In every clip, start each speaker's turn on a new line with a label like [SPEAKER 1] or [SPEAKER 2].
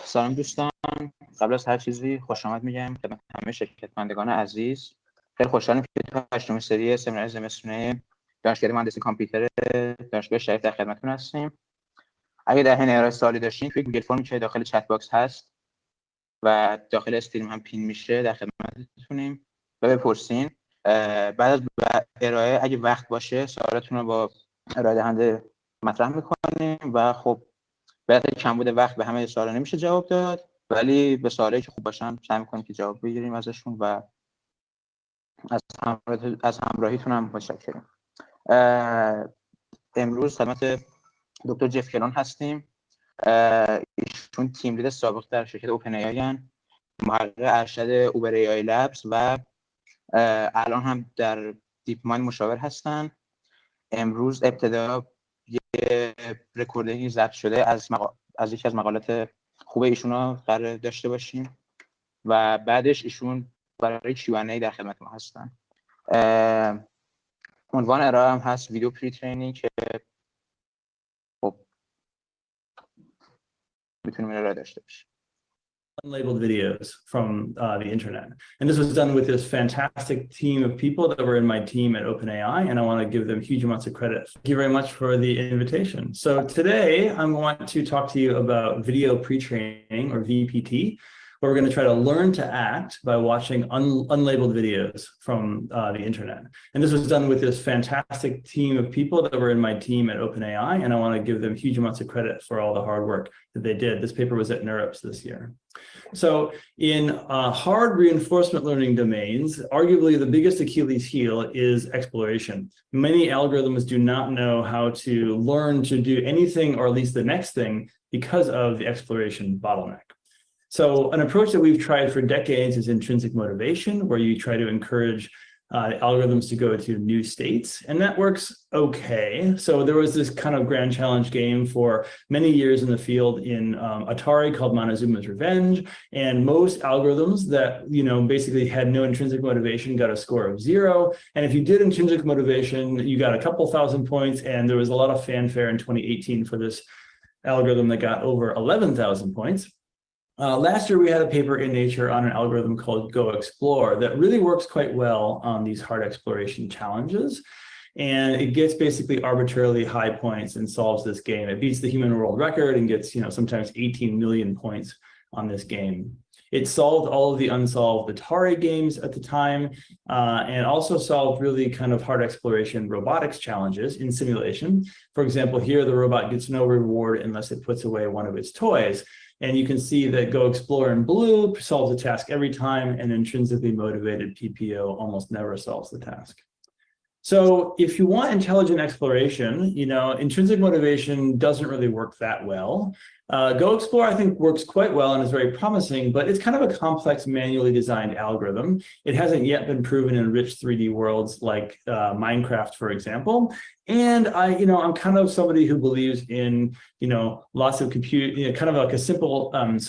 [SPEAKER 1] سلام دوستان، قبل از هر چیزی خوش آمد میگم خدمت همه شرکتمندگان عزیز. خیلی خوشحالم که تو 8مین سری سمینار زمستانی دانشکده مهندسی کامپیوتر دانشگاه شریف در خدمتتون هستیم. اگه در حین ارائه سوالی داشتین توی گوگل فرمی که داخل چت باکس هست و داخل استریم هم پین میشه در خدمتتونیم و بپرسین. بعد از ارائه اگه وقت باشه سوالاتون رو با ارائه دهنده مطرح میکنیم و خب به کمبود وقت به همه سوالا نمیشه جواب داد، ولی به سوالایی که خوب باشن سعی می‌کنیم که جواب بگیریم ازشون و از همراهیتون هم متشکرم. امروز خدمت دکتر جف کلون هستیم. ایشون تیم لید سابق در شرکت اوپن ای آی ان، محقق ارشد اوبر ای آی لبز و الان هم در دیپ مایند مشاور هستن. امروز ابتدا یه رکوردینگ ضبط شده از یکی از مقالات خوب ایشون رو قرار داشته باشیم و بعدش ایشون برای Q&A در خدمت ما هستن. عنوان ارائه هم هست ویدیو PreTraining که خب میتونیم ارائه داشته باشیم.
[SPEAKER 2] Unlabeled videos from the internet. And this was done with this fantastic team of people that were in my team at OpenAI, and I want to give them huge amounts of credit. Thank you very much for the invitation. So today I want to talk to you about video pre-training, or VPT, where we're going to try to learn to act by watching unlabeled videos from the internet. And this was done with this fantastic team of people that were in my team at OpenAI, and I want to give them huge amounts of credit for all the hard work that they did. This paper was at NeurIPS this year. So in hard reinforcement learning domains, arguably the biggest Achilles heel is exploration. Many algorithms do not know how to learn to do anything, or at least the next thing, because of the exploration bottleneck. So an approach that we've tried for decades is intrinsic motivation, where you try to encourage algorithms to go to new states, and that works okay. So there was this kind of grand challenge game for many years in the field in Atari called Montezuma's Revenge, and most algorithms that basically had no intrinsic motivation got a score of 0. And if you did intrinsic motivation, you got a couple thousand points, and there was a lot of fanfare in 2018 for this algorithm that got over 11,000 points. Last year, we had a paper in Nature on an algorithm called Go Explore that really works quite well on these hard exploration challenges. And it gets basically arbitrarily high points and solves this game. It beats the human world record and gets, sometimes 18 million points on this game. It solved all of the unsolved Atari games at the time, and also solved really kind of hard exploration robotics challenges in simulation. For example, here the robot gets no reward unless it puts away one of its toys. And you can see that Go Explore in blue solves the task every time, and intrinsically motivated PPO almost never solves the task. So if you want intelligent exploration, intrinsic motivation doesn't really work that well. Go Explore, I think, works quite well and is very promising, but it's kind of a complex manually designed algorithm. It hasn't yet been proven in rich 3D worlds like Minecraft, for example. And I'm kind of somebody who believes in, lots of compute, kind of like a simple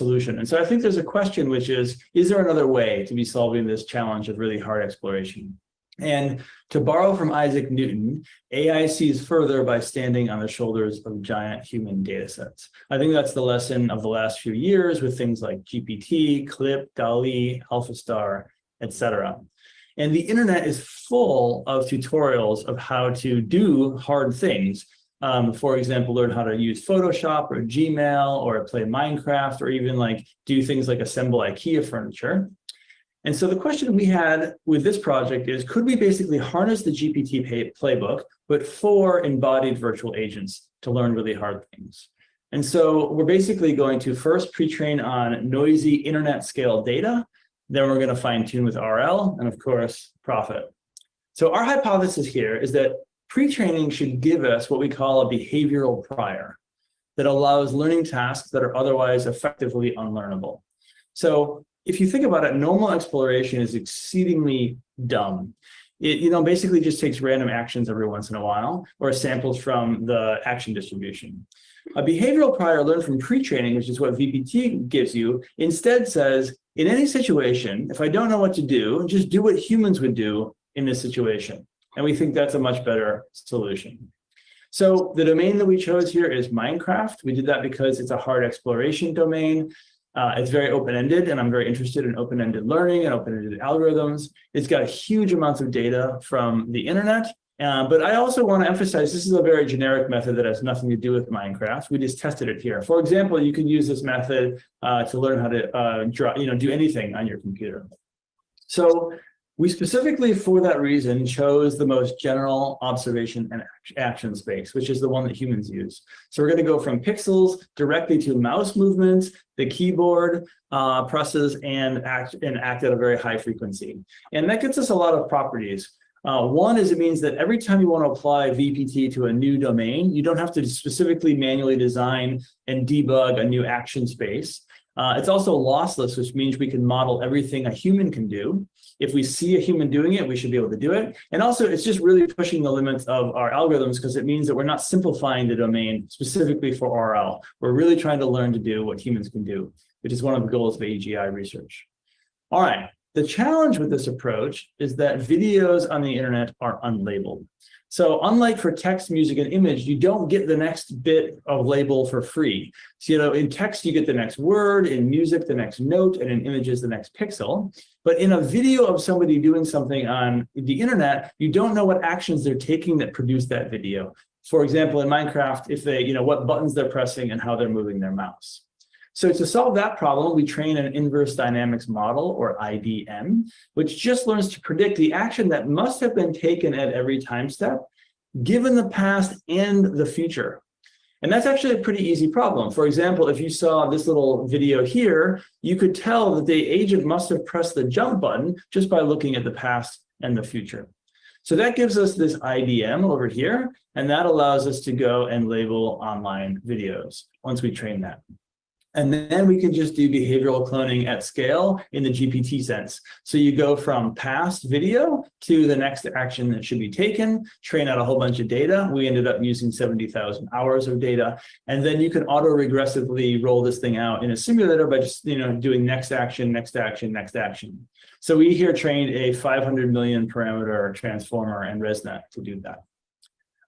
[SPEAKER 2] solution. And so I think there's a question, which is there another way to be solving this challenge of really hard exploration? And to borrow from Isaac Newton, AI sees further by standing on the shoulders of giant human data sets. I think that's the lesson of the last few years with things like GPT, Clip, DALL-E, AlphaStar, etc. And the internet is full of tutorials of how to do hard things. For example, learn how to use Photoshop or Gmail or play Minecraft, or even do things like assemble IKEA furniture. And so the question we had with this project is, could we basically harness the GPT playbook, but for embodied virtual agents to learn really hard things? And so we're basically going to first pre-train on noisy internet scale data. Then we're going to fine tune with RL, and of course, profit. So our hypothesis here is that pre-training should give us what we call a behavioral prior that allows learning tasks that are otherwise effectively unlearnable. So if you think about it, normal exploration is exceedingly dumb. It basically just takes random actions every once in a while, or samples from the action distribution. A behavioral prior learned from pre-training, which is what VPT gives you, instead says, in any situation, if I don't know what to do, just do what humans would do in this situation. And we think that's a much better solution. So the domain that we chose here is Minecraft. We did that because it's a hard exploration domain. It's very open-ended, and I'm very interested in open-ended learning and open-ended algorithms. It's got huge amounts of data from the internet. But I also want to emphasize this is a very generic method that has nothing to do with Minecraft. We just tested it here. For example, you can use this method to learn how to do anything on your computer. So we specifically, for that reason, chose the most general observation and action space, which is the one that humans use. So we're going to go from pixels directly to mouse movements, the keyboard presses, and act at a very high frequency. And that gets us a lot of properties. One is it means that every time you want to apply VPT to a new domain, you don't have to specifically manually design and debug a new action space. It's also lossless, which means we can model everything a human can do. If we see a human doing it, we should be able to do it. And also, it's just really pushing the limits of our algorithms because it means that we're not simplifying the domain specifically for RL. We're really trying to learn to do what humans can do, which is one of the goals of AGI research. All right. The challenge with this approach is that videos on the internet are unlabeled. So unlike for text, music, and image, you don't get the next bit of label for free. So, in text, you get the next word, in music, the next note, and in images, the next pixel. But in a video of somebody doing something on the internet, you don't know what actions they're taking that produce that video. For example, in Minecraft, if they, what buttons they're pressing and how they're moving their mouse. So to solve that problem, we train an inverse dynamics model, or IDM, which just learns to predict the action that must have been taken at every time step, given the past and the future. And that's actually a pretty easy problem. For example, if you saw this little video here, you could tell that the agent must have pressed the jump button just by looking at the past and the future. So that gives us this IDM over here, and that allows us to go and label online videos once we train that. And then we can just do behavioral cloning at scale in the GPT sense. So you go from past video to the next action that should be taken, train out a whole bunch of data. We ended up using 70,000 hours of data. And then you can auto-regressively roll this thing out in a simulator by just doing next action, next action, next action. So we here trained a 500 million parameter transformer and ResNet to do that.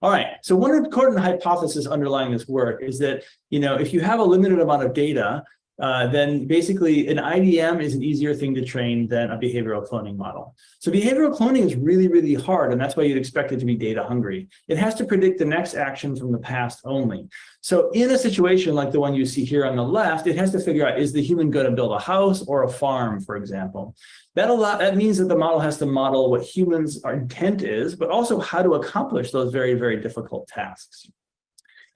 [SPEAKER 2] All right, so one important hypothesis underlying this work is that, if you have a limited amount of data, then basically an IDM is an easier thing to train than a behavioral cloning model. So behavioral cloning is really, really hard, and that's why you'd expect it to be data hungry. It has to predict the next action from the past only. So in a situation like the one you see here on the left, it has to figure out, is the human going to build a house or a farm, for example? That means that the model has to model what humans' intent is, but also how to accomplish those very, very difficult tasks.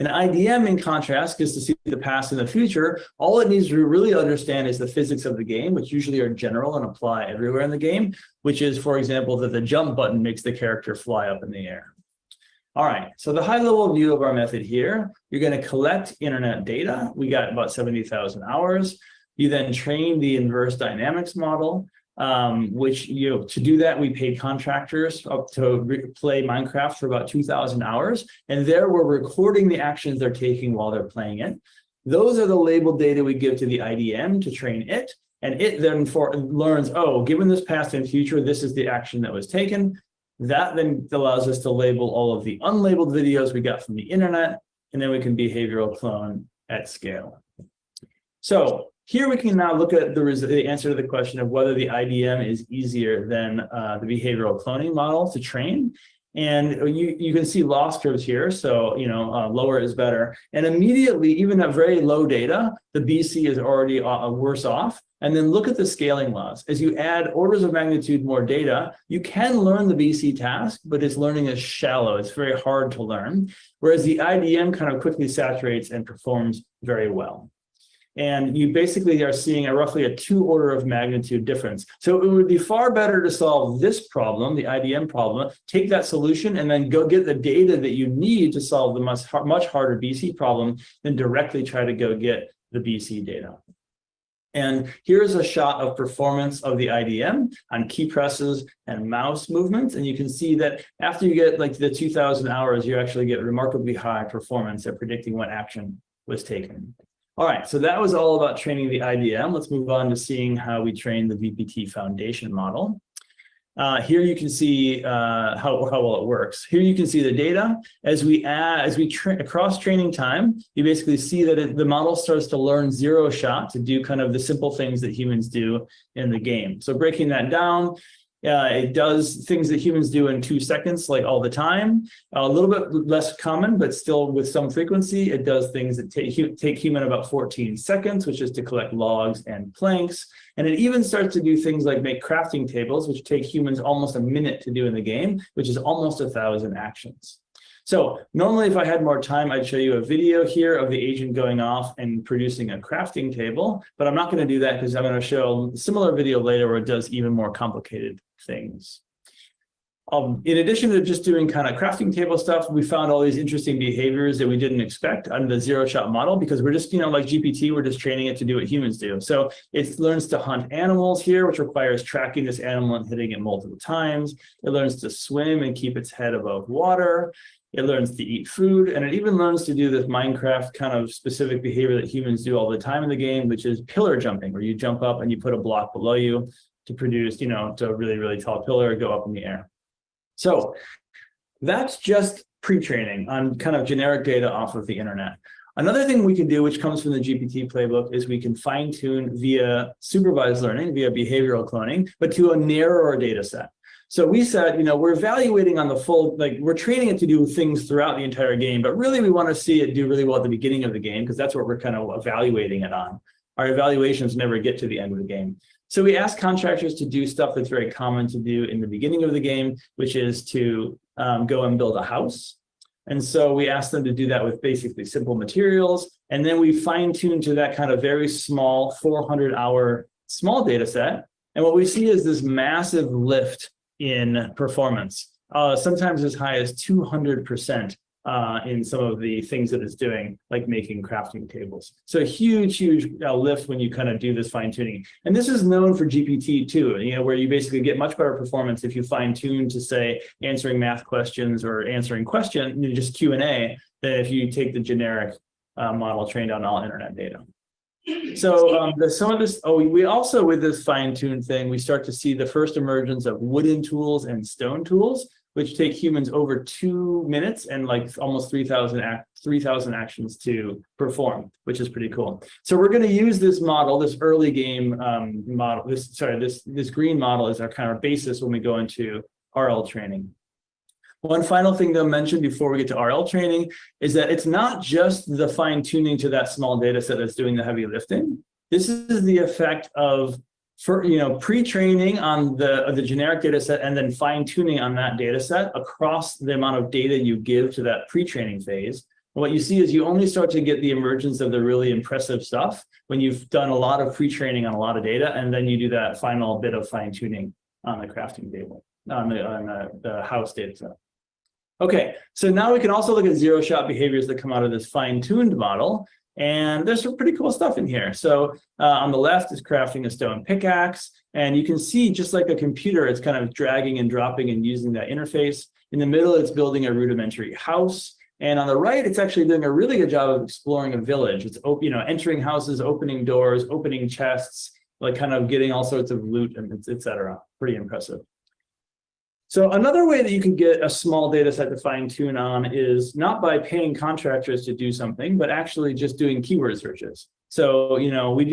[SPEAKER 2] An IDM, in contrast, gets to see the past and the future. All it needs to really understand is the physics of the game, which usually are general and apply everywhere in the game, which is, for example, that the jump button makes the character fly up in the air. All right, so the high-level view of our method here, you're going to collect internet data. We got about 70,000 hours. You then train the inverse dynamics model. Which, to do that, we paid contractors up to play Minecraft for about 2,000 hours. And there we're recording the actions they're taking while they're playing it. Those are the labeled data we give to the IDM to train it. And it then learns, given this past and future, this is the action that was taken. That then allows us to label all of the unlabeled videos we got from the internet. And then we can behavioral clone at scale. So here we can now look at the answer to the question of whether the IDM is easier than the behavioral cloning model to train. And you can see loss curves here. So, lower is better. And immediately, even at very low data, the BC is already worse off. And then look at the scaling laws. As you add orders of magnitude more data, you can learn the BC task, but its learning is shallow. It's very hard to learn. Whereas the IDM kind of quickly saturates and performs very well. And you basically are seeing roughly a 2 order of magnitude difference. So it would be far better to solve this problem, the IDM problem, take that solution and then go get the data that you need to solve the much harder BC problem than directly try to go get the BC data. And here's a shot of performance of the IDM on key presses and mouse movements. And you can see that after you get like the 2,000 hours, you actually get remarkably high performance at predicting what action was taken. All right, so that was all about training the IDM. Let's move on to seeing how we train the VPT foundation model. Here you can see how well it works. Here you can see the data. As we across training time, you basically see that the model starts to learn zero shot to do kind of the simple things that humans do in the game. So breaking that down, it does things that humans do in 2 seconds, like all the time. A little bit less common, but still with some frequency. It does things that take human about 14 seconds, which is to collect logs and planks. And it even starts to do things like make crafting tables, which take humans almost a minute to do in the game, which is almost 1,000 actions. So normally, if I had more time, I'd show you a video here of the agent going off and producing a crafting table, but I'm not going to do that because I'm going to show a similar video later where it does even more complicated things. In addition to just doing kind of crafting table stuff, we found all these interesting behaviors that we didn't expect under the zero-shot model because we're just, like GPT, we're just training it to do what humans do. So it learns to hunt animals here, which requires tracking this animal and hitting it multiple times. It learns to swim and keep its head above water. It learns to eat food, and it even learns to do this Minecraft kind of specific behavior that humans do all the time in the game, which is pillar jumping, where you jump up and you put a block below you to produce, to a really, really tall pillar go up in the air. So that's just pre-training on kind of generic data off of the internet. Another thing we can do, which comes from the GPT playbook, is we can fine-tune via supervised learning, via behavioral cloning, but to a narrower data set. So we said, we're evaluating on the full, we're training it to do things throughout the entire game, but really we want to see it do really well at the beginning of the game because that's what we're kind of evaluating it on. Our evaluations never get to the end of the game. So we ask contractors to do stuff that's very common to do in the beginning of the game, which is to go and build a house. And so we asked them to do that with basically simple materials. And then we fine-tune to that kind of very small 400-hour small data set. And what we see is this massive lift in performance, sometimes as high as 200% in some of the things that it's doing, like making crafting tables. So a huge lift when you kind of do this fine tuning. And this is known for GPT too, where you basically get much better performance if you fine tune to say answering math questions or answering questions, just Q&A, than if you take the generic model trained on all internet data. So some of this, we also, with this fine-tuned thing, we start to see the first emergence of wooden tools and stone tools, which take humans over 2 minutes and almost 3,000 actions to perform, which is pretty cool. So we're going to use this model, this early game model, this green model is our kind of basis when we go into RL training. One final thing to mention before we get to RL training is that it's not just the fine tuning to that small data set that's doing the heavy lifting. This is the effect of pre-training on the generic data set and then fine tuning on that data set across the amount of data you give to that pre-training phase. And what you see is you only start to get the emergence of the really impressive stuff when you've done a lot of pre-training on a lot of data, and then you do that final bit of fine tuning on the crafting table, on the house data set. Okay, so now we can also look at zero-shot behaviors that come out of this fine-tuned model, and there's some pretty cool stuff in here. So on the left is crafting a stone pickaxe, and you can see just like a computer, it's kind of dragging and dropping and using that interface. In the middle, it's building a rudimentary house, and on the right, it's actually doing a really good job of exploring a village. It's entering houses, opening doors, opening chests, kind of getting all sorts of loot, and et cetera. Pretty impressive. So another way that you can get a small data set to fine tune on is not by paying contractors to do something, but actually just doing keyword searches. So, we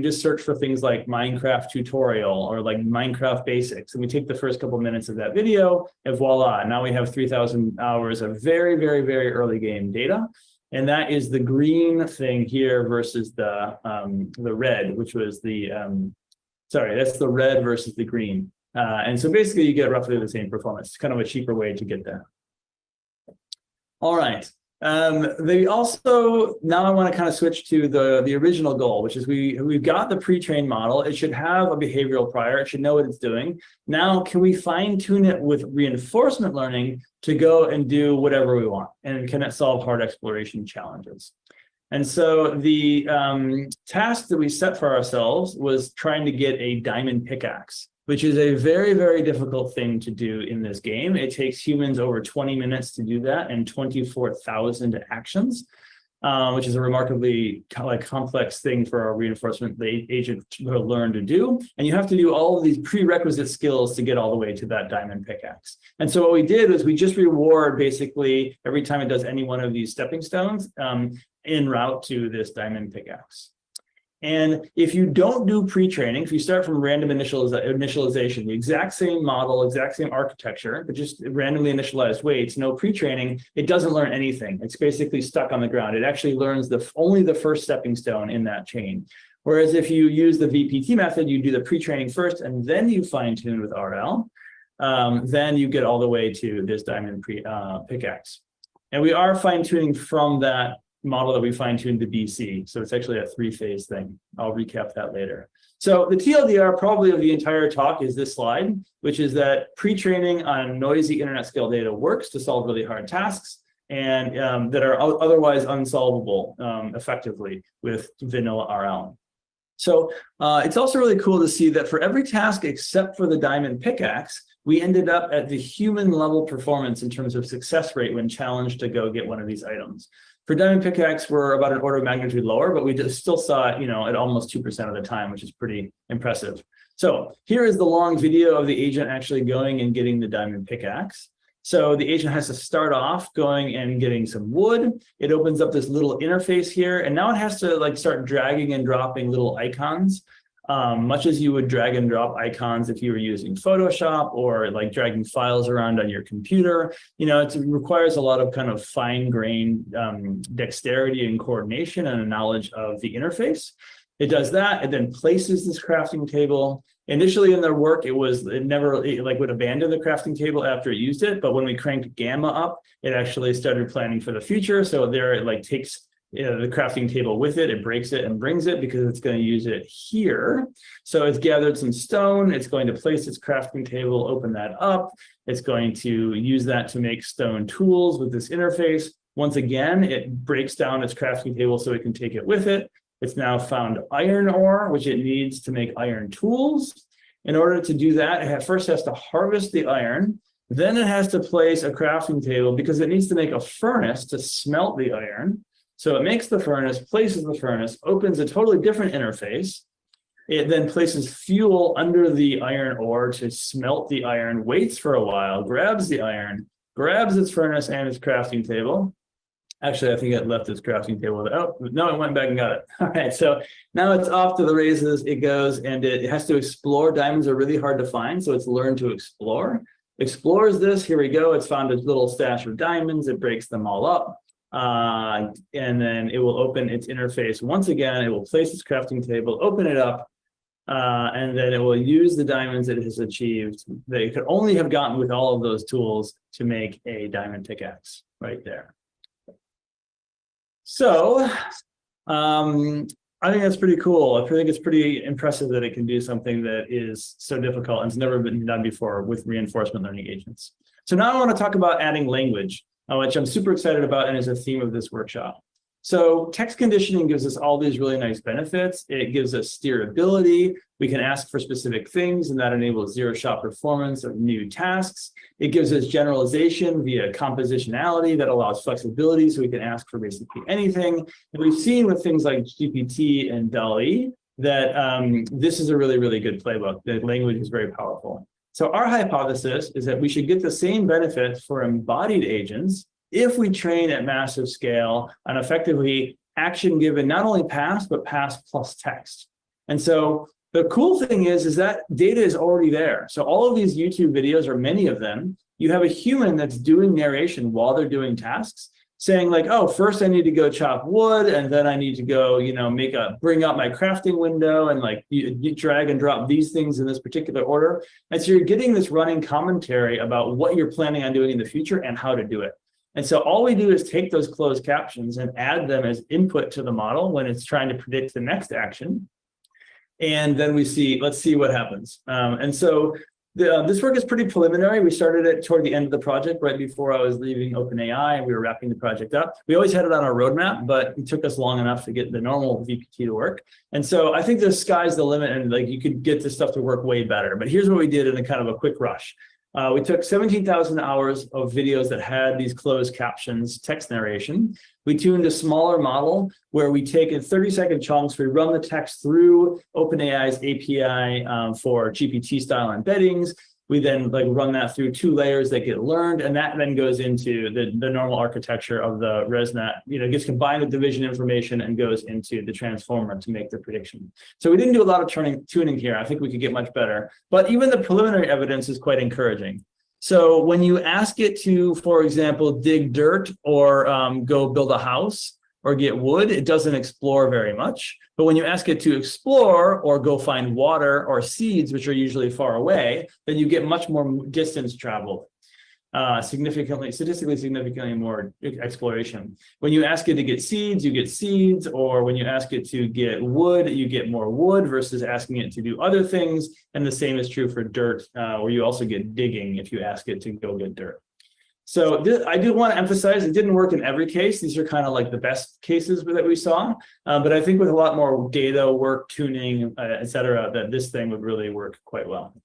[SPEAKER 2] just search for things like Minecraft tutorial or like Minecraft basics. And we take the first couple minutes of that video and voila, now we have 3,000 hours of very, very, very early game data. And that is the green thing here versus the red, which was that's the red versus the green. And so basically you get roughly the same performance. It's kind of a cheaper way to get there. All right. They also, now I want to kind of switch to the original goal, which is we've got the pre-trained model. It should have a behavioral prior. It should know what it's doing. Now, can we fine tune it with reinforcement learning to go and do whatever we want? And can it solve hard exploration challenges? And so the task that we set for ourselves was trying to get a diamond pickaxe, which is a very, very difficult thing to do in this game. It takes humans over 20 minutes to do that and 24,000 actions. which is a remarkably complex thing for a reinforcement agent to learn to do. And you have to do all of these prerequisite skills to get all the way to that diamond pickaxe. And so what we did was we just reward basically every time it does any one of these stepping stones en route to this diamond pickaxe. And if you don't do pre-training, if you start from random initialization, the exact same model, exact same architecture, but just randomly initialized weights, no pre-training, it doesn't learn anything. It's basically stuck on the ground. It actually learns only the first stepping stone in that chain. Whereas if you use the VPT method, you do the pre-training first, and then you fine-tune with RL, then you get all the way to this diamond pickaxe. And we are fine-tuning from that model that we fine-tuned to BC. So it's actually a 3-phase thing. I'll recap that later. So the TLDR probably of the entire talk is this slide, which is that pre-training on noisy internet scale data works to solve really hard tasks and that are otherwise unsolvable effectively with vanilla RL. So it's also really cool to see that for every task except for the diamond pickaxe, we ended up at the human level performance in terms of success rate when challenged to go get one of these items. For diamond pickaxe, we're about an order of magnitude lower, but we just still saw it, at almost 2% of the time, which is pretty impressive. So here is the long video of the agent actually going and getting the diamond pickaxe. So the agent has to start off going and getting some wood. It opens up this little interface here, and now it has to start dragging and dropping little icons, much as you would drag and drop icons if you were using Photoshop or dragging files around on your computer. It requires a lot of kind of fine-grained dexterity and coordination and a knowledge of the interface. It does that. It then places this crafting table. Initially in their work, it would abandon the crafting table after it used it. But when we cranked gamma up, it actually started planning for the future. So there it takes the crafting table with it, it breaks it and brings it because it's going to use it here. So it's gathered some stone, it's going to place its crafting table, open that up. It's going to use that to make stone tools with this interface. Once again, it breaks down its crafting table so it can take it with it. It's now found iron ore, which it needs to make iron tools. In order to do that, it first has to harvest the iron. Then it has to place a crafting table because it needs to make a furnace to smelt the iron. So it makes the furnace, places the furnace, opens a totally different interface. It then places fuel under the iron ore to smelt the iron, waits for a while, grabs the iron, grabs its furnace and its crafting table. Actually, I think it left its crafting table. Oh, no, it went back and got it. All right, so now it's off to the races. It goes and it has to explore. Diamonds are really hard to find, so it's learned to explore. Explores this, here we go. It's found a little stash of diamonds. It breaks them all up. And then it will open its interface. Once again, it will place its crafting table, open it up, and then it will use the diamonds it has achieved that it could only have gotten with all of those tools to make a diamond pickaxe right there. So I think that's pretty cool. I think it's pretty impressive that it can do something that is so difficult and it's never been done before with reinforcement learning agents. So now I want to talk about adding language, which I'm super excited about and is a theme of this workshop. So text conditioning gives us all these really nice benefits. It gives us steerability. We can ask for specific things, and that enables zero-shot performance of new tasks. It gives us generalization via compositionality that allows flexibility, so we can ask for basically anything. And we've seen with things like GPT and DALL-E that this is a really, really good playbook. The language is very powerful. So our hypothesis is that we should get the same benefits for embodied agents if we train at massive scale on effectively action given not only past, but past plus text. And so the cool thing is that data is already there. So all of these YouTube videos, or many of them, you have a human that's doing narration while they're doing tasks, saying like, oh, first I need to go chop wood, and then I need to go, bring up my crafting window, and you drag and drop these things in this particular order. And so you're getting this running commentary about what you're planning on doing in the future and how to do it. And so all we do is take those closed captions and add them as input to the model when it's trying to predict the next action. And then let's see what happens. And so this work is pretty preliminary. We started it toward the end of the project, right before I was leaving OpenAI, and we were wrapping the project up. We always had it on our roadmap, but it took us long enough to get the normal VPT to work. And so I think the sky's the limit, and you could get this stuff to work way better. But here's what we did in a kind of a quick rush. We took 17,000 hours of videos that had these closed captions, text narration. We tuned a smaller model where we take in 30-second chunks, we run the text through OpenAI's API for GPT-style embeddings. We then run that through 2 layers that get learned, and that then goes into the normal architecture of the ResNet. Gets combined with the vision information and goes into the transformer to make the prediction. So we didn't do a lot of tuning here. I think we could get much better, but even the preliminary evidence is quite encouraging. So when you ask it to, for example, dig dirt or go build a house or get wood, it doesn't explore very much. But when you ask it to explore or go find water or seeds, which are usually far away, then you get much more distance traveled, statistically significantly more exploration. When you ask it to get seeds, you get seeds, or when you ask it to get wood, you get more wood versus asking it to do other things. And the same is true for dirt, where you also get digging if you ask it to go get dirt. So I do want to emphasize it didn't work in every case. These are kind of like the best cases that we saw. But I think with a lot more data, work, tuning, et cetera, that this thing would really work quite well.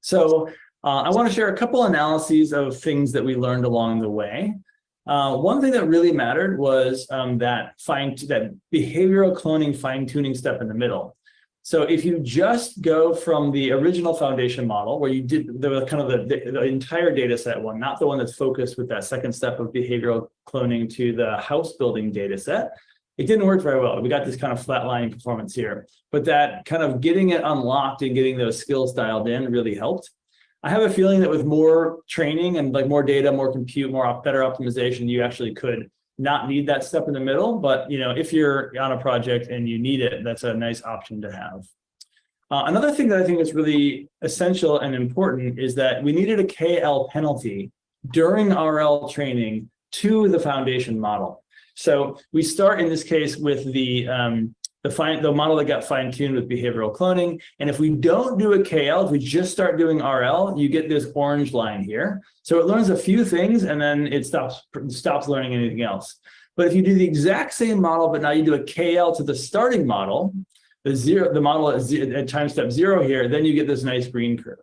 [SPEAKER 2] So I want to share a couple analyses of things that we learned along the way. One thing that really mattered was that behavioral cloning fine-tuning step in the middle. So if you just go from the original foundation model where you did the entire data set one, not the one that's focused with that second step of behavioral cloning to the house building data set, it didn't work very well. We got this kind of flatlining performance here, but that kind of getting it unlocked and getting those skills dialed in really helped. I have a feeling that with more training and more data, more compute, better optimization, you actually could not need that step in the middle, but if you're on a project and you need it, that's a nice option to have. Another thing that I think is really essential and important is that we needed a KL penalty during RL training to the foundation model. So we start in this case with the model that got fine-tuned with behavioral cloning. And if we don't do a KL, if we just start doing RL, you get this orange line here. So it learns a few things and then it stops learning anything else. But if you do the exact same model, but now you do a KL to the starting model, the model at time step 0 here, then you get this nice green curve.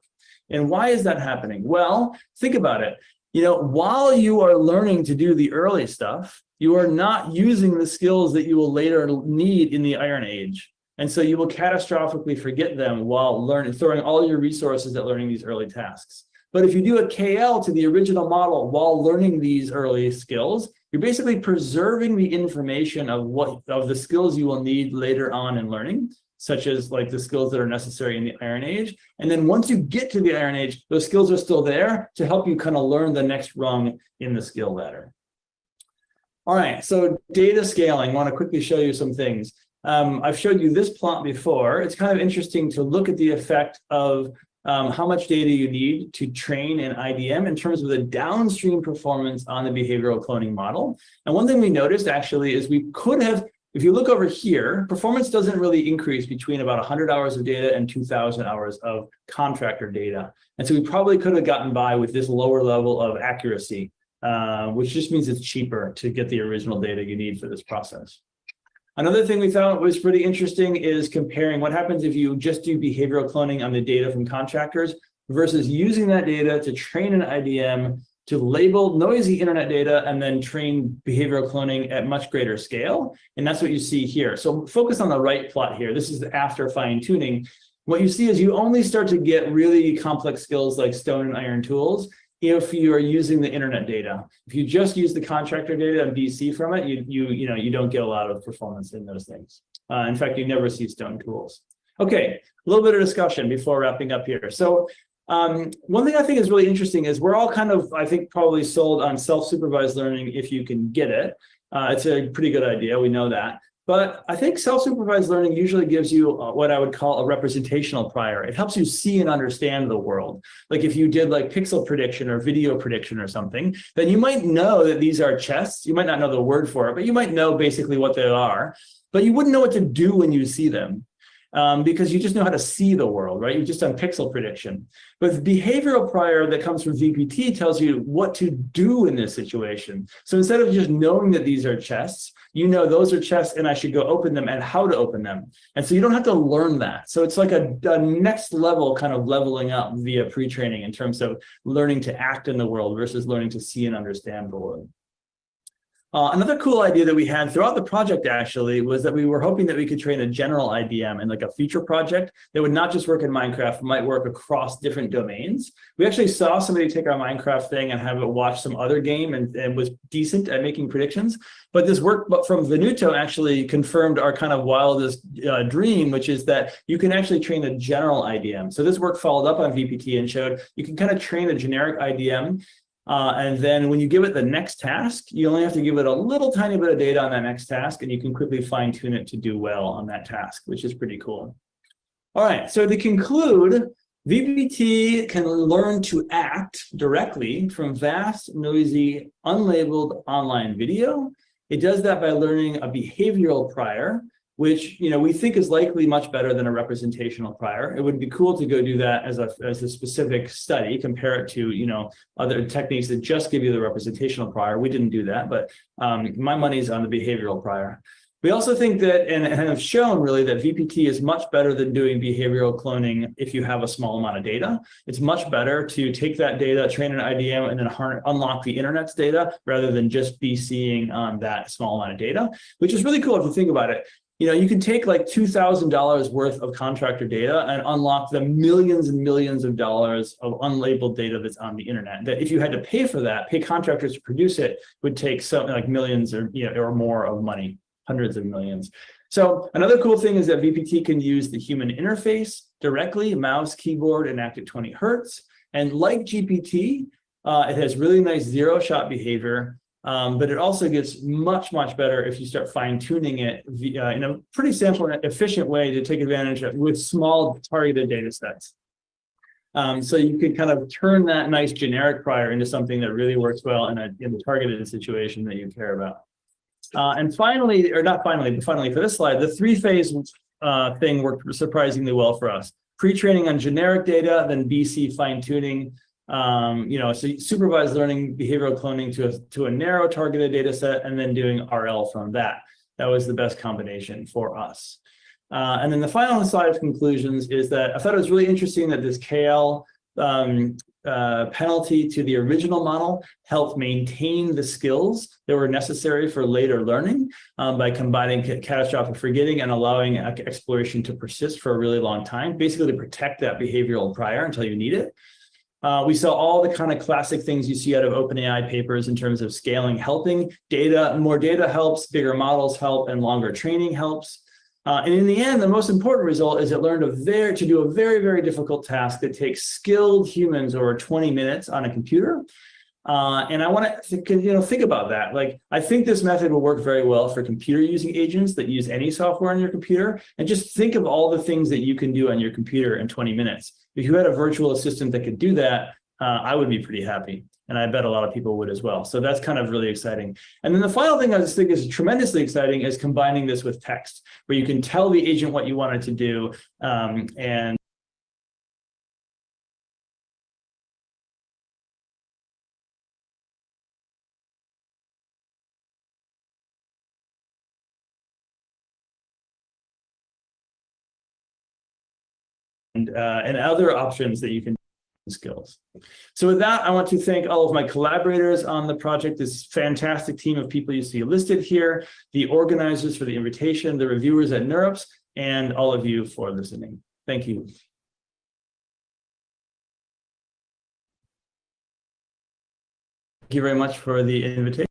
[SPEAKER 2] And why is that happening? Well, think about it. While you are learning to do the early stuff, you are not using the skills that you will later need in the Iron Age. And so you will catastrophically forget them while throwing all your resources at learning these early tasks. But if you do a KL to the original model while learning these early skills, you're basically preserving the information of the skills you will need later on in learning, such as the skills that are necessary in the Iron Age. And then once you get to the Iron Age, those skills are still there to help you kind of learn the next rung in the skill ladder. All right, so data scaling, I want to quickly show you some things. I've showed you this plot before. It's kind of interesting to look at the effect of how much data you need to train an IDM in terms of the downstream performance on the behavioral cloning model. And one thing we noticed actually is we could have, if you look over here, performance doesn't really increase between about 100 hours of data and 2,000 hours of contractor data. And so we probably could have gotten by with this lower level of accuracy, which just means it's cheaper to get the original data you need for this process. Another thing we thought was pretty interesting is comparing what happens if you just do behavioral cloning on the data from contractors versus using that data to train an IDM to label noisy internet data and then train behavioral cloning at much greater scale. And that's what you see here. So focus on the right plot here. This is after fine tuning. What you see is you only start to get really complex skills like stone and iron tools if you are using the internet data. If you just use the contractor data and BC from it, you don't get a lot of performance in those things. In fact, you never see stone tools. Okay, a little bit of discussion before wrapping up here. So one thing I think is really interesting is we're all kind of, I think, probably sold on self-supervised learning if you can get it. It's a pretty good idea, we know that. But I think self-supervised learning usually gives you what I would call a representational prior. It helps you see and understand the world. Like if you did pixel prediction or video prediction or something, then you might know that these are chests. You might not know the word for it, but you might know basically what they are, but you wouldn't know what to do when you see them. because you just know how to see the world, right? You've just done pixel prediction. But behavioral prior that comes from VPT tells you what to do in this situation. So instead of just knowing that these are chests, you know those are chests and I should go open them and how to open them. And so you don't have to learn that. So it's like a next level kind of leveling up via pre-training in terms of learning to act in the world versus learning to see and understand the world. Another cool idea that we had throughout the project actually was that we were hoping that we could train a general IDM in like a feature project that would not just work in Minecraft, might work across different domains. We actually saw somebody take our Minecraft thing and have it watch some other game and was decent at making predictions. But this work from Venuto actually confirmed our kind of wildest dream, which is that you can actually train a general IDM. So this work followed up on VPT and showed you can kind of train a generic IDM. And then when you give it the next task, you only have to give it a little tiny bit of data on that next task, and you can quickly fine tune it to do well on that task, which is pretty cool. All right, so to conclude, VPT can learn to act directly from vast, noisy, unlabeled online video. It does that by learning a behavioral prior, which we think is likely much better than a representational prior. It would be cool to go do that as a specific study, compare it to other techniques that just give you the representational prior. We didn't do that, but my money's on the behavioral prior. We also think that, and have shown really, that VPT is much better than doing behavioral cloning if you have a small amount of data. It's much better to take that data, train an IDM, and then unlock the internet's data rather than just be seeing that small amount of data, which is really cool if you think about it. You can take like $2,000 worth of contractor data and unlock the millions and millions of dollars of unlabeled data that's on the internet. That if you had to pay for that, pay contractors to produce it, would take something like millions or more of money, hundreds of millions. So another cool thing is that VPT can use the human interface directly, mouse, keyboard, and act at 20 hertz. And like GPT, it has really nice zero-shot behavior. But it also gets much, much better if you start fine-tuning it in a pretty simple and efficient way to take advantage of with small targeted data sets. So you can kind of turn that nice generic prior into something that really works well in the targeted situation that you care about. And finally, or not finally, but finally for this slide, the three-phase thing worked surprisingly well for us. Pre-training on generic data, then BC fine-tuning. So supervised learning, behavioral cloning to a narrow targeted data set, and then doing RL from that. That was the best combination for us. And then the final slide of conclusions is that I thought it was really interesting that this KL penalty to the original model helped maintain the skills that were necessary for later learning by combining catastrophic forgetting and allowing exploration to persist for a really long time, basically to protect that behavioral prior until you need it. We saw all the kind of classic things you see out of OpenAI papers in terms of scaling, helping data. More data helps, bigger models help, and longer training helps. And in the end, the most important result is it learned to do a very, very difficult task that takes skilled humans over 20 minutes on a computer. And I want to think about that. Like, I think this method will work very well for computer using agents that use any software on your computer. And just think of all the things that you can do on your computer in 20 minutes. If you had a virtual assistant that could do that, I would be pretty happy. And I bet a lot of people would as well. So that's kind of really exciting. And then the final thing I just think is tremendously exciting is combining this with text, where you can tell the agent what you want it to do and other options that you can skills. So with that, I want to thank all of my collaborators on the project, this fantastic team of people you see listed here, the organizers for the invitation, the reviewers at NeurIPS, and all of you for listening. Thank you. Thank you very much for the invitation.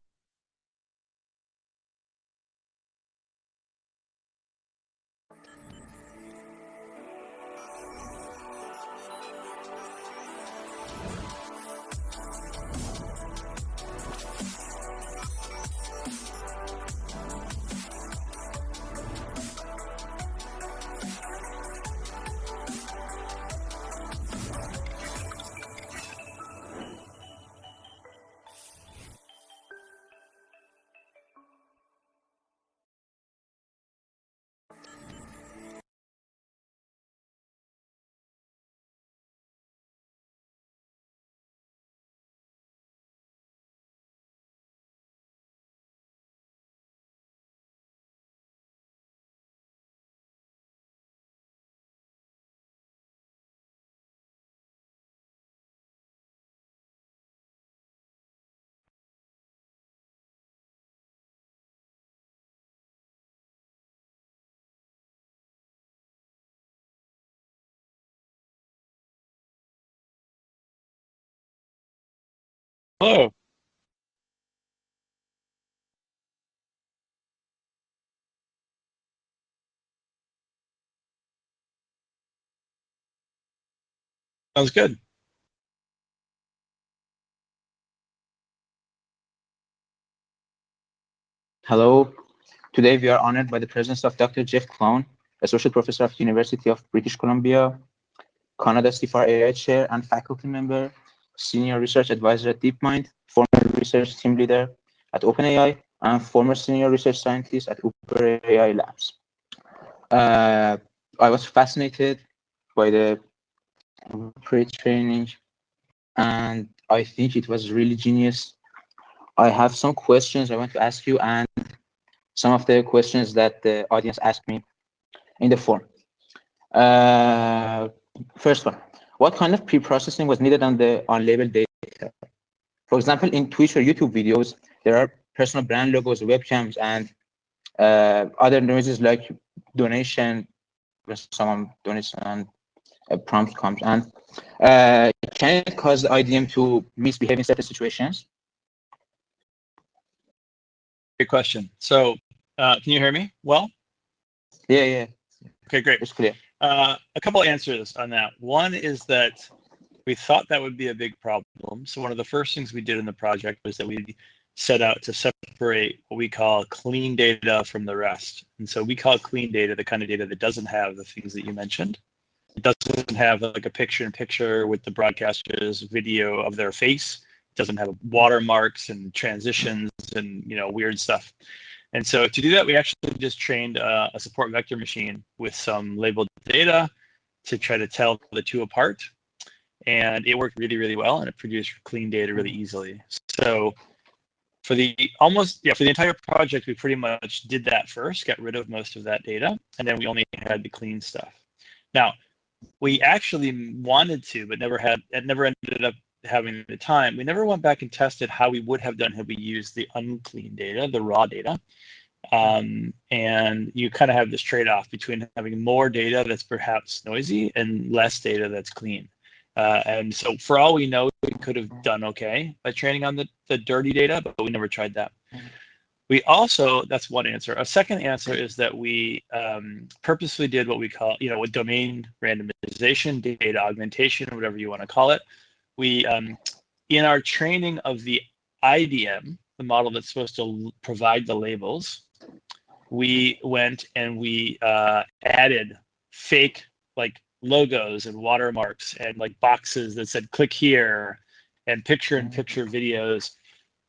[SPEAKER 3] Hello. Sounds good.
[SPEAKER 1] Hello. Today we are honored by the presence of Dr. Jeff Clune, Associate Professor of the University of British Columbia, Canada CFAR area chair and faculty member, senior research advisor at DeepMind, former research team leader at OpenAI, and former senior research scientist at Uber AI Labs. I was fascinated by the PreTraining, and I think it was really genius. I have some questions I want to ask you, and some of the questions that the audience asked me in the forum. First one, what kind of pre-processing was needed on the unlabeled data? For example, in Twitch or YouTube videos, there are personal brand logos, webcams, and other noises like donation, when someone donates and a prompt comes. And can it cause the IDM to misbehave in certain situations?
[SPEAKER 3] Great question. So can you hear me well?
[SPEAKER 1] Yeah.
[SPEAKER 3] Okay, great.
[SPEAKER 1] It's clear.
[SPEAKER 3] A couple answers on that. One is that we thought that would be a big problem. So one of the first things we did in the project was that we set out to separate what we call clean data from the rest. And so we call clean data the kind of data that doesn't have the things that you mentioned. It doesn't have like a picture-in-picture with the broadcaster's video of their face. It doesn't have watermarks and transitions and weird stuff. And so to do that, we actually just trained a support vector machine with some labeled data to try to tell the two apart. And it worked really, really well, and it produced clean data really easily. So for the entire project, we pretty much did that first, got rid of most of that data, and then we only had the clean stuff. Now, we actually wanted to, but never ended up having the time. We never went back and tested how we would have done had we used the unclean data, the raw data. And you kind of have this trade-off between having more data that's perhaps noisy and less data that's clean. And so for all we know, we could have done okay by training on the dirty data, but we never tried that. We also, that's one answer. A second answer is that we purposely did what we call, with domain randomization, data augmentation, whatever you want to call it. We, in our training of the IDM, the model that's supposed to provide the labels, we went and we added fake logos and watermarks and boxes that said click here and picture-in-picture videos.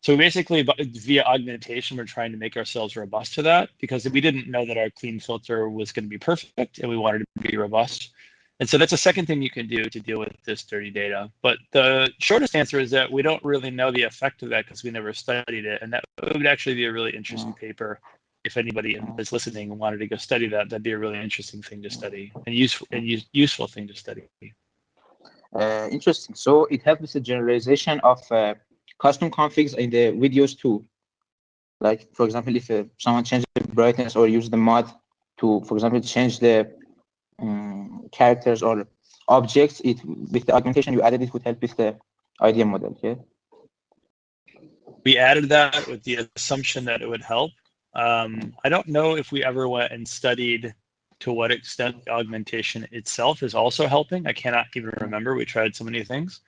[SPEAKER 3] So basically, via augmentation, we're trying to make ourselves robust to that because we didn't know that our clean filter was going to be perfect and we wanted it to be robust. And so that's a second thing you can do to deal with this dirty data. But the shortest answer is that we don't really know the effect of that because we never studied it. And that would actually be a really interesting paper. If anybody is listening and wanted to go study that, that'd be a really interesting thing to study and useful thing to study.
[SPEAKER 1] Interesting. So it helps the generalization of custom configs in the videos too. Like, for example, if someone changes the brightness or use the mod to, for example, change the characters or objects, with the augmentation you added, it would help with the IDM model. Yeah.
[SPEAKER 3] We added that with the assumption that it would help. I don't know if we ever went and studied to what extent augmentation itself is also helping. I cannot even remember. We tried so many things.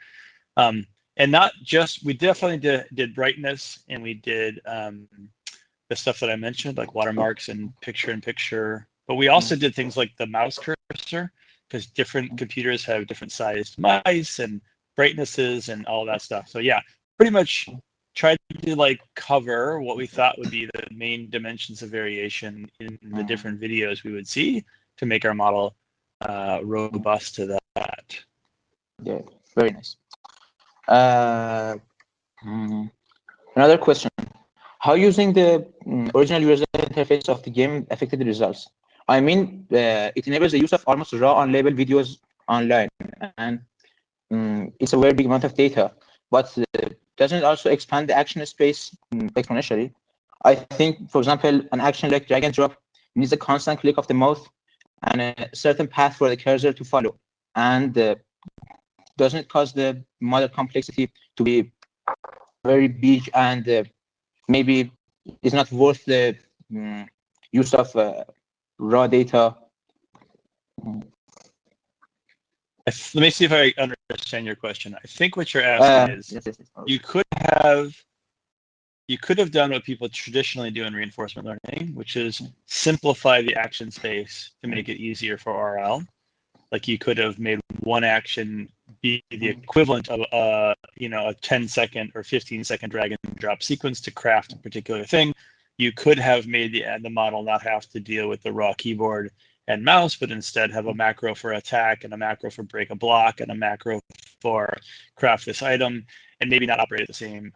[SPEAKER 3] And not just, we definitely did brightness, and we did the stuff that I mentioned, like watermarks and picture-in-picture. But we also did things like the mouse cursor, because different computers have different sized mice and brightnesses and all that stuff. So yeah, pretty much tried to cover what we thought would be the main dimensions of variation in the different videos we would see to make our model robust to that.
[SPEAKER 1] Yeah, very nice. Another question: how using the original user interface of the game affected the results? I mean, it enables the use of almost raw unlabeled videos online, and it's a very big amount of data, but doesn't it also expand the action space exponentially? I think, for example, an action like drag and drop needs a constant click of the mouse and a certain path for the cursor to follow. And doesn't it cause the model complexity to be very big and maybe it's not worth the use of raw data.
[SPEAKER 3] Let me see if I understand your question. I think what you're asking is
[SPEAKER 1] yes.
[SPEAKER 3] you could have done what people traditionally do in reinforcement learning, which is simplify the action space to make it easier for RL. Like you could have made one action be the equivalent of a 10-second or 15-second drag and drop sequence to craft a particular thing. You could have made the model not have to deal with the raw keyboard and mouse, but instead have a macro for attack and a macro for break a block and a macro for craft this item, and maybe not operate at the same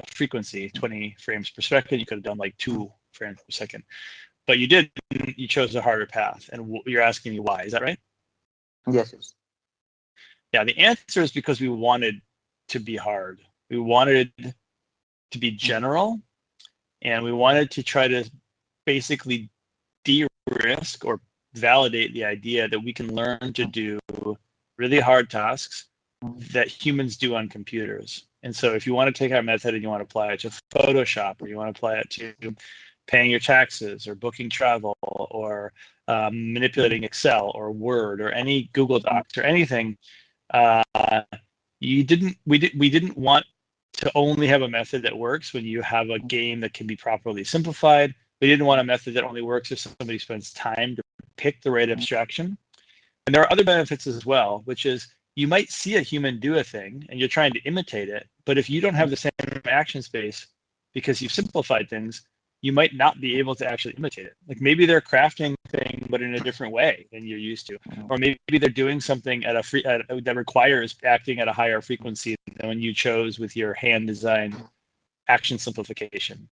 [SPEAKER 3] frequency, 20 frames per second. You could have done like 2 frames per second, but you didn't. You chose a harder path, and you're asking me why. Is that right?
[SPEAKER 1] Yes.
[SPEAKER 3] Yeah, the answer is because we wanted to be hard. We wanted to be general, and we wanted to try to basically de-risk or validate the idea that we can learn to do really hard tasks that humans do on computers. And so if you want to take our method and you want to apply it to Photoshop, or you want to apply it to paying your taxes or booking travel or manipulating Excel or Word or any Google Docs or anything, we didn't want to only have a method that works when you have a game that can be properly simplified. We didn't want a method that only works if somebody spends time to pick the right abstraction. And there are other benefits as well, which is you might see a human do a thing and you're trying to imitate it, but if you don't have the same action space because you've simplified things, you might not be able to actually imitate it. Like maybe they're crafting thing, but in a different way than you're used to, or maybe they're doing something at that requires acting at a higher frequency than when you chose with your hand designed action simplification.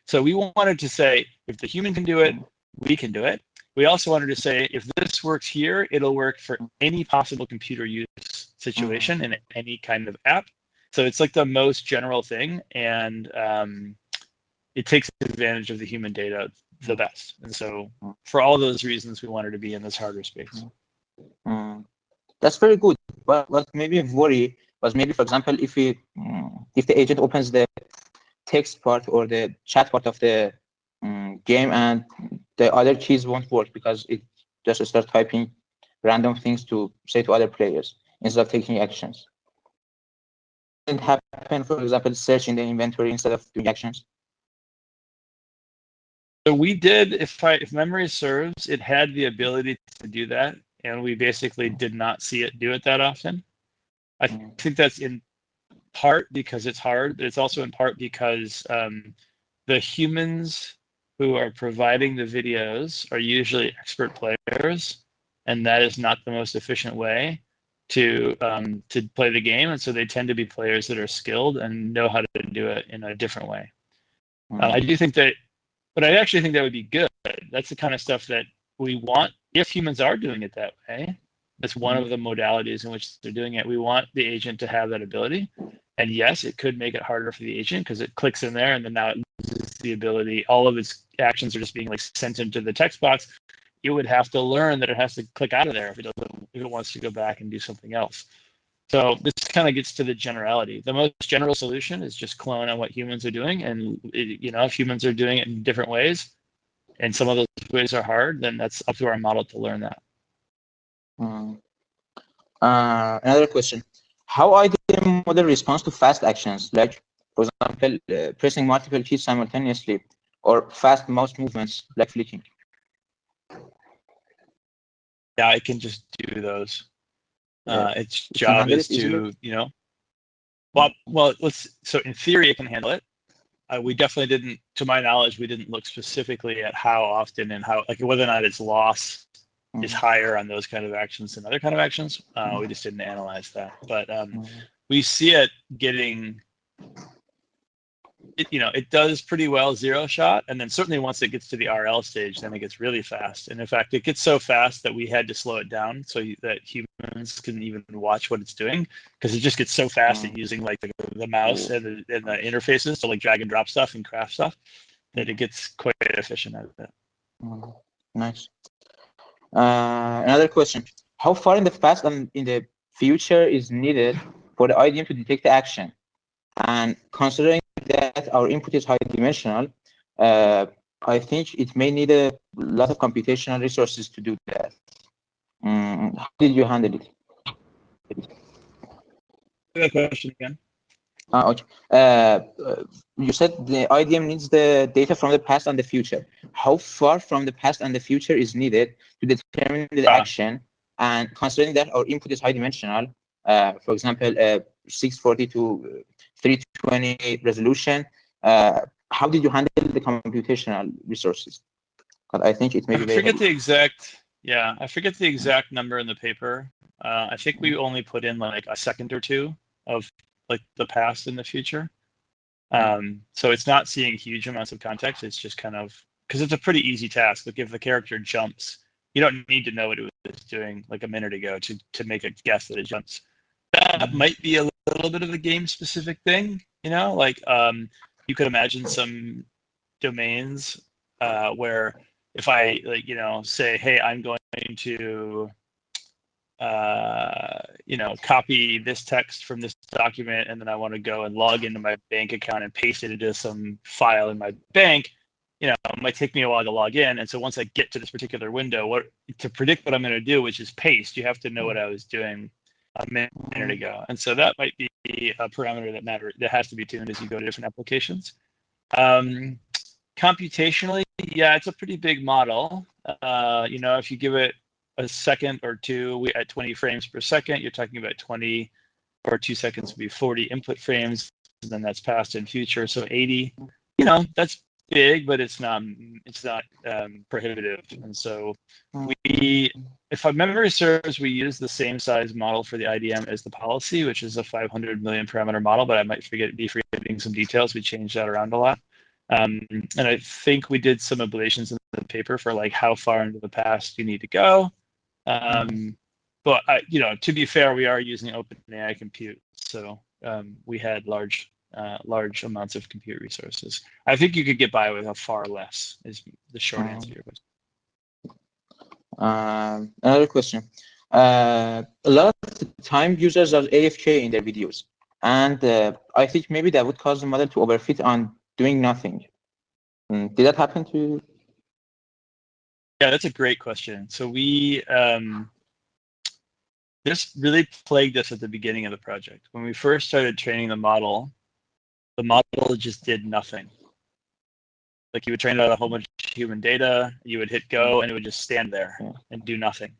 [SPEAKER 3] So we wanted to say, if the human can do it, we can do it. We also wanted to say, if this works here, it'll work for any possible computer use situation in any kind of app. So it's like the most general thing, and it takes advantage of the human data the best. And so for all those reasons, we wanted to be in this harder space.
[SPEAKER 1] That's very good. But what maybe a worry was maybe, for example, if the agent opens the text part or the chat part of the game and the other keys won't work because it just starts typing random things to say to other players instead of taking actions. It didn't happen, for example, searching the inventory instead of doing actions.
[SPEAKER 3] So we did, if memory serves, it had the ability to do that, and we basically did not see it do it that often. I think that's in part because it's hard, but it's also in part because the humans who are providing the videos are usually expert players, and that is not the most efficient way to play the game. And so they tend to be players that are skilled and know how to do it in a different way. I do think that, but I actually think that would be good. That's the kind of stuff that we want if humans are doing it that way. That's one of the modalities in which they're doing it. We want the agent to have that ability. And yes, it could make it harder for the agent because it clicks in there and then now it loses the ability. All of its actions are just being like sent into the text box. It would have to learn that it has to click out of there if it wants to go back and do something else. So this kind of gets to the generality. The most general solution is just clone on what humans are doing. And if humans are doing it in different ways, and some of those ways are hard, then that's up to our model to learn that.
[SPEAKER 1] Another question. How the model responds to fast actions, like, for example, pressing multiple keys simultaneously, or fast mouse movements, like flicking?
[SPEAKER 3] Yeah, I can just do those. Its job is to, so in theory, it can handle it. We definitely didn't, to my knowledge, we didn't look specifically at how often and how, like whether or not its loss is higher on those kind of actions than other kind of actions. We just didn't analyze that. But we see it getting, it does pretty well zero shot. And then certainly once it gets to the RL stage, then it gets really fast. And in fact, it gets so fast that we had to slow it down so that humans can even watch what it's doing, because it just gets so fast at using like the mouse and the interfaces to like drag and drop stuff and craft stuff that it gets quite efficient at it.
[SPEAKER 1] Nice. Another question. How far in the past and in the future is needed for the IDM to detect the action? And considering that our input is high dimensional, I think it may need a lot of computational resources to do that. How did you handle it?
[SPEAKER 3] That question again.
[SPEAKER 1] Okay. You said the IDM needs the data from the past and the future. How far from the past and the future is needed to determine the action? And considering that our input is high dimensional, for example, 640 to 320 resolution, how did you handle the computational resources? Because I think it may be very heavy.
[SPEAKER 3] I forget the exact number in the paper. I think we only put in like a second or two of like the past and the future. So it's not seeing huge amounts of context. It's just kind of, because it's a pretty easy task. Like if the character jumps, you don't need to know what it was doing like a minute ago to make a guess that it jumps. That might be a little bit of a game specific thing, you know, like you could imagine some domains where if I like, you know, say, hey, I'm going to you know, copy this text from this document, and then I want to go and log into my bank account and paste it into some file in my bank, you know, it might take me a while to log in. And so once I get to this particular window, to predict what I'm going to do, which is paste, you have to know what I was doing a minute ago. And so that might be a parameter that has to be tuned as you go to different applications. Computationally, yeah, it's a pretty big model. You know, if you give it a second or two at 20 frames per second, you're talking about 20 or 2 seconds would be 40 input frames, and then that's past and future. So 80, you know, that's big, but it's not prohibitive. And so if my memory serves, we use the same size model for the IDM as the policy, which is a 500 million parameter model, but I might be forgetting some details. We changed that around a lot. And I think we did some ablations in the paper for like how far into the past you need to go. But you know, to be fair, we are using OpenAI compute, so we had large amounts of compute resources. I think you could get by with a far less. Is the short answer to your question.
[SPEAKER 1] Another question. A lot of the time, users are AFK in their videos, and I think maybe that would cause the model to overfit on doing nothing. Did that happen to you?
[SPEAKER 3] Yeah, that's a great question. So we this really plagued us at the beginning of the project. When we first started training the model just did nothing. Like you would train it out a whole bunch of human data, you would hit go, and it would just stand there and do nothing.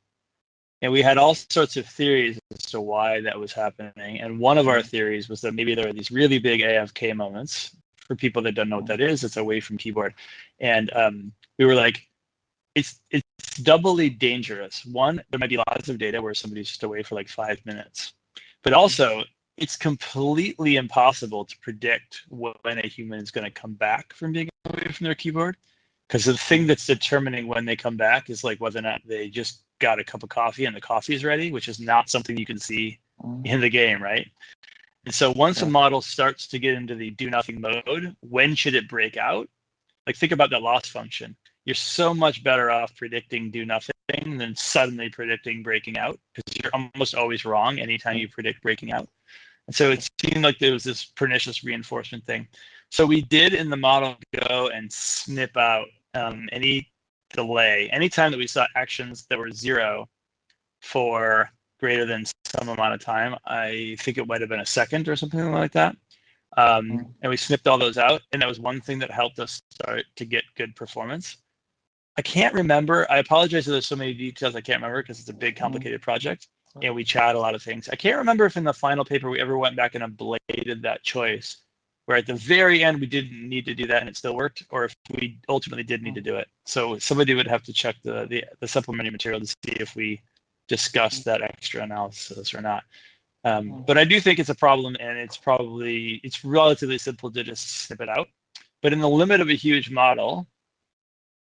[SPEAKER 3] And we had all sorts of theories as to why that was happening. And one of our theories was that maybe there are these really big AFK moments. For people that don't know what that is, it's away from keyboard. And we were like, it's doubly dangerous. One, there might be lots of data where somebody's just away for like 5 minutes. But also, it's completely impossible to predict when a human is going to come back from being away from their keyboard. Because the thing that's determining when they come back is like whether or not they just got a cup of coffee and the coffee is ready, which is not something you can see in the game, right? And so once a model starts to get into the do nothing mode, when should it break out? Like think about that loss function. You're so much better off predicting do nothing than suddenly predicting breaking out, because you're almost always wrong anytime you predict breaking out. And so it seemed like there was this pernicious reinforcement thing. So we did in the model go and snip out any delay. Anytime that we saw actions that were 0 for greater than some amount of time, I think it might have been a second or something like that. And we snipped all those out, and that was one thing that helped us start to get good performance. I can't remember. I apologize if there's so many details I can't remember because it's a big, complicated project, and we tried a lot of things. I can't remember if in the final paper we ever went back and ablated that choice, where at the very end we didn't need to do that and it still worked, or if we ultimately did need to do it. So somebody would have to check the supplementary material to see if we discussed that extra analysis or not. But I do think it's a problem, and it's relatively simple to just snip it out. But in the limit of a huge model,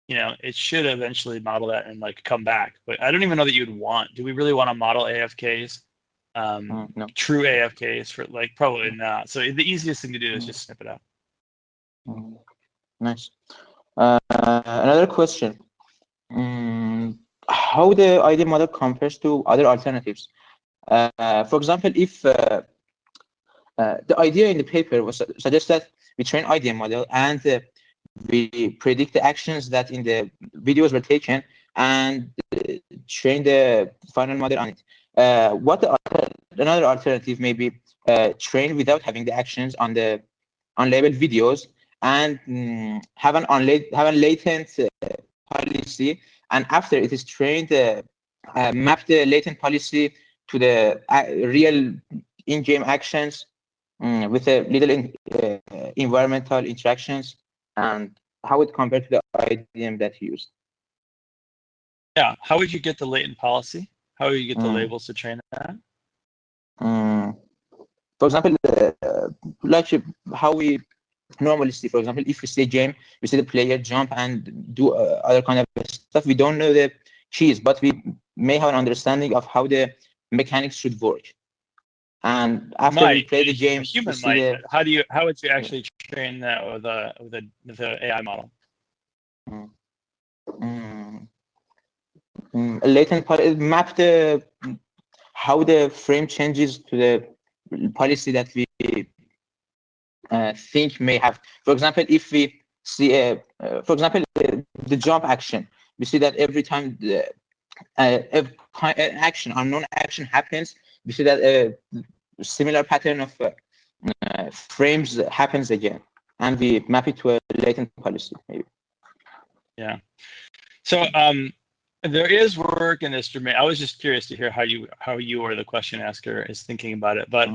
[SPEAKER 3] you know, it should eventually model that and like come back. But I don't even know that you'd want. Do we really want to model AFKs? No. True AFKs for like probably not. So the easiest thing to do is just snip it out.
[SPEAKER 1] Nice. Another question. How the ID model compares to other alternatives? For example, if The idea in the paper was suggest that we train IDM model and we predict the actions that in the videos were taken and train the final model on it. Another alternative may be train without having the actions on the unlabeled videos and have a latent policy, and after it is trained, map the latent policy to the real in-game actions with a little environmental interactions, and how it compared to the IDM that you used.
[SPEAKER 3] Yeah, how would you get the latent policy? How would you get the labels to train that?
[SPEAKER 1] For example, like how we normally see, for example, if we see a game, we see the player jump and do other kind of stuff. We don't know the keys, but we may have an understanding of how the mechanics should work. And after we play the game,
[SPEAKER 3] human might. How would you actually train that with a AI model?
[SPEAKER 1] Latent map how the frame changes to the policy that we think may have. For example, if we see for example, the jump action, we see that every time the unknown action happens, we see that a similar pattern of frames happens again, and we map it to a latent policy, maybe.
[SPEAKER 3] Yeah. So there is work in this domain. I was just curious to hear how you or the question asker is thinking about it. But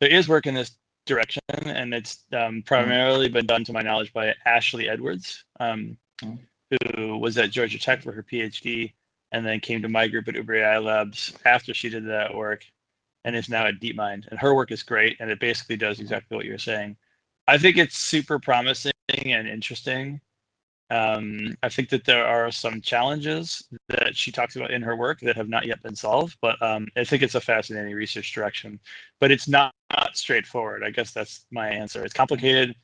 [SPEAKER 3] there is work in this direction, and it's primarily been done, to my knowledge, by Ashley Edwards, who was at Georgia Tech for her PhD, and then came to my group at Uber AI Labs after she did that work, and is now at DeepMind. And her work is great, and it basically does exactly what you're saying. I think it's super promising and interesting. I think that there are some challenges that she talks about in her work that have not yet been solved, but I think it's a fascinating research direction. But it's not straightforward. I guess that's my answer. It's complicated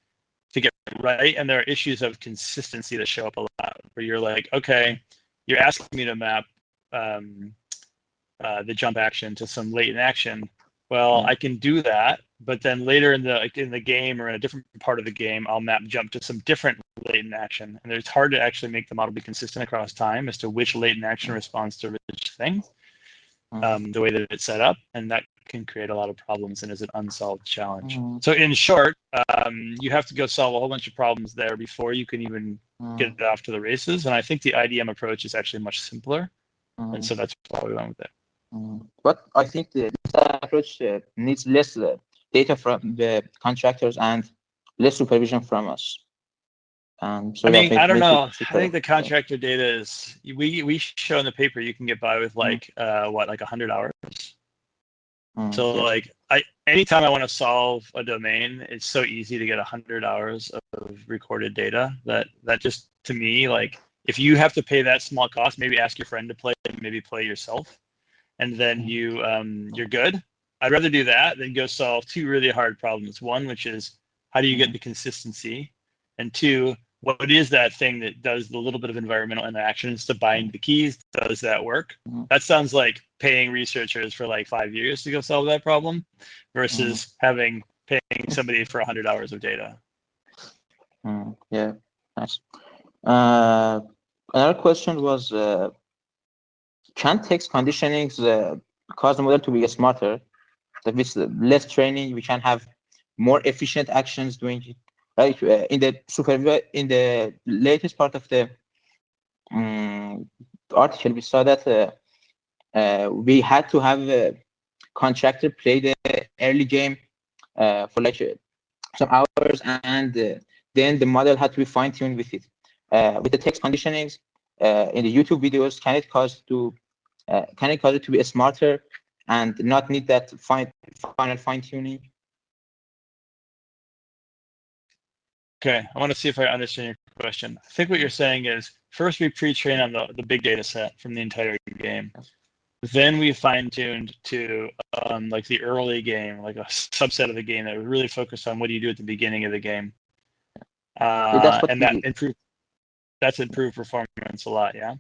[SPEAKER 3] to get right, and there are issues of consistency that show up a lot, where you're like, okay, you're asking me to map the jump action to some latent action. Well, I can do that, but then later in the game or in a different part of the game, I'll map jump to some different latent action, and it's hard to actually make the model be consistent across time as to which latent action responds to which thing, the way that it's set up, and that can create a lot of problems and is an unsolved challenge. So in short, you have to go solve a whole bunch of problems there before you can even get it off to the races. And I think the IDM approach is actually much simpler, and so that's why we went with it.
[SPEAKER 1] But I think this approach needs less data from the contractors and less supervision from us. So
[SPEAKER 3] I mean, I don't know. I think the contractor data is, we show in the paper you can get by with like like 100 hours. So like anytime I want to solve a domain, it's so easy to get 100 hours of recorded data that just, to me, like, if you have to pay that small cost, maybe ask your friend to play, maybe play yourself, and then you're good. I'd rather do that than go solve two really hard problems. One, which is how do you get the consistency, and two, what is that thing that does the little bit of environmental interactions to bind the keys? Does that work? That sounds like paying researchers for like 5 years to go solve that problem versus paying somebody for 100 hours of data.
[SPEAKER 1] Yeah, nice. Another question was, can text conditioning cause the model to be smarter? That with less training, we can have more efficient actions doing it. Like in the latest part of the article, we saw that we had to have a contractor play the early game for like some hours, and then the model had to be fine-tuned with it. With the text conditionings in the YouTube videos, can it cause it to be smarter and not need that final fine-tuning?
[SPEAKER 3] Okay, I want to see if I understand your question. I think what you're saying is, first we pre-train on the big data set from the entire game. Then we fine-tuned to like the early game, like a subset of the game that was really focused on what do you do at the beginning of the game. And that's improved performance a lot, yeah?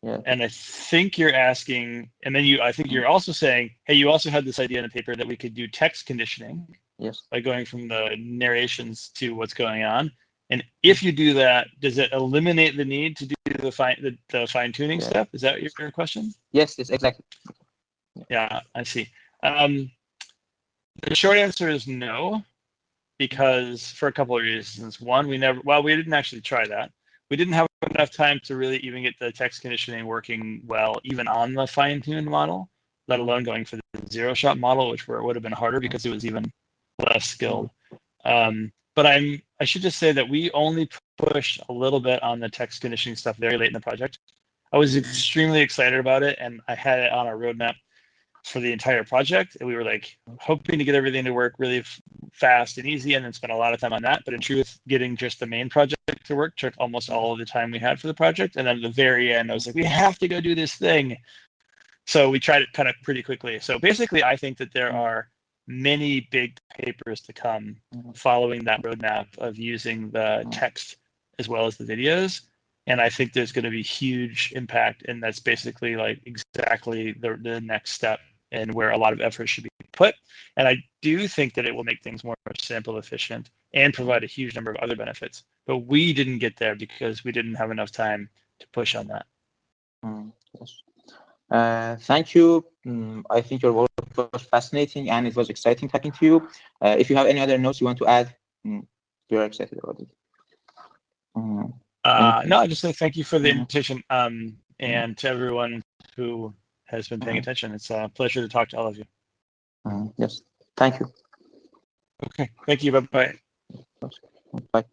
[SPEAKER 1] Yeah.
[SPEAKER 3] And I think you're asking, and then I think you're also saying, hey, you also had this idea in the paper that we could do text conditioning.
[SPEAKER 1] Yes.
[SPEAKER 3] By going from the narrations to what's going on. And if you do that, does it eliminate the need to do the fine tuning step? Is that your question?
[SPEAKER 1] Yes, exactly.
[SPEAKER 3] Yeah, I see. The short answer is no, because for a couple of reasons. One, we didn't actually try that. We didn't have enough time to really even get the text conditioning working well, even on the fine-tuned model, let alone going for the zero-shot model, which would have been harder because it was even less skilled. But I should just say that we only pushed a little bit on the text conditioning stuff very late in the project. I was extremely excited about it, and I had it on our roadmap for the entire project. And we were like hoping to get everything to work really fast and easy, and then spend a lot of time on that. But in truth, getting just the main project to work took almost all of the time we had for the project. And then at the very end, I was like, we have to go do this thing. So we tried it kind of pretty quickly. So basically, I think that there are many big papers to come following that roadmap of using the text as well as the videos. And I think there's going to be huge impact. And that's basically like exactly the next step and where a lot of effort should be put. And I do think that it will make things more sample efficient and provide a huge number of other benefits. But we didn't get there because we didn't have enough time to push on that.
[SPEAKER 1] Yes. Thank you. I think your work was fascinating and it was exciting talking to you. If you have any other notes you want to add, we're excited about it.
[SPEAKER 3] No, I just say thank you for the invitation, and to everyone who has been paying attention. It's a pleasure to talk to all of you.
[SPEAKER 1] Yes, thank you.
[SPEAKER 3] Okay, thank you. Bye-bye.
[SPEAKER 1] Bye.